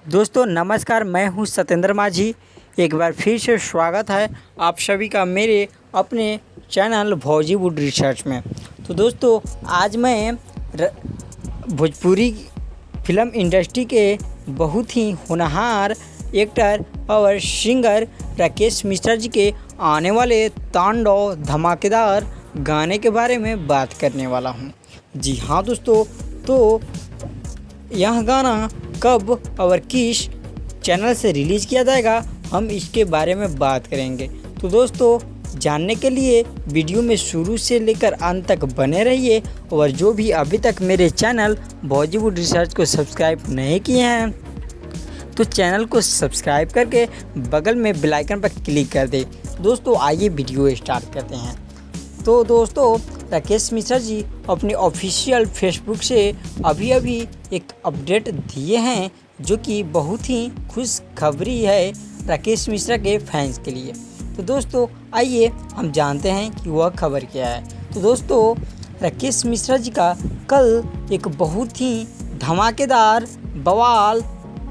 दोस्तों नमस्कार, मैं हूं सत्येंद्र माझी। एक बार फिर से स्वागत है आप सभी का मेरे अपने चैनल बॉलीवुड रिसर्च में। तो दोस्तों आज मैं भोजपुरी फिल्म इंडस्ट्री के बहुत ही होनहार एक्टर और सिंगर राकेश मिश्रा जी के आने वाले तांडव धमाकेदार गाने के बारे में बात करने वाला हूं। जी हाँ दोस्तों, तो यह गाना कब और किस चैनल से रिलीज़ किया जाएगा, हम इसके बारे में बात करेंगे। तो दोस्तों जानने के लिए वीडियो में शुरू से लेकर अंत तक बने रहिए। और जो भी अभी तक मेरे चैनल बॉलीवुड रिसर्च को सब्सक्राइब नहीं किए हैं तो चैनल को सब्सक्राइब करके बगल में बेल आइकन पर क्लिक कर दे। दोस्तों आइए वीडियो स्टार्ट करते हैं। तो दोस्तों राकेश मिश्रा जी अपने ऑफिशियल फेसबुक से अभी एक अपडेट दिए हैं जो कि बहुत ही खुशखबरी है राकेश मिश्रा के फैंस के लिए। तो दोस्तों आइए हम जानते हैं कि वह खबर क्या है। तो दोस्तों राकेश मिश्रा जी का कल एक बहुत ही धमाकेदार बवाल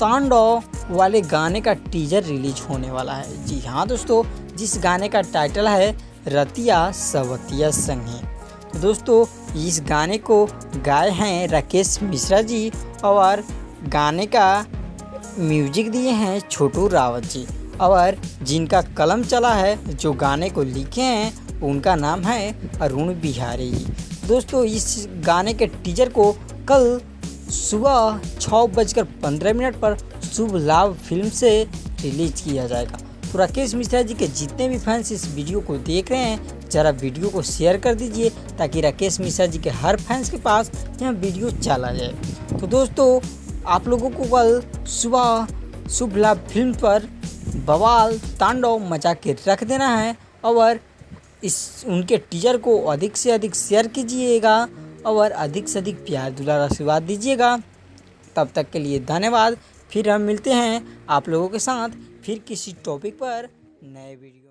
तांडव वाले गाने का टीजर रिलीज होने वाला है। जी हाँ दोस्तों, जिस गाने का टाइटल है रतिया सवतिया संगे। तो दोस्तों इस गाने को गाए हैं राकेश मिश्रा जी और गाने का म्यूजिक दिए हैं छोटू रावत जी, और जिनका कलम चला है जो गाने को लिखे हैं उनका नाम है अरुण बिहारी जी। दोस्तों इस गाने के टीजर को कल सुबह 6:15 पर शुभ लाभ फिल्म से रिलीज किया जाएगा। तो राकेश मिश्रा जी के जितने भी फैंस इस वीडियो को देख रहे हैं ज़रा वीडियो को शेयर कर दीजिए ताकि राकेश मिश्रा जी के हर फैंस के पास यह वीडियो चला जाए। तो दोस्तों आप लोगों को कल सुबह शुभ लाभ फिल्म पर बवाल तांडव मचा के रख देना है और इस उनके टीजर को अधिक से अधिक शेयर कीजिएगा और अधिक से अधिक प्यार दुलार आशीर्वाद दीजिएगा। तब तक के लिए धन्यवाद। फिर हम मिलते हैं आप लोगों के साथ फिर किसी टॉपिक पर नए वीडियो।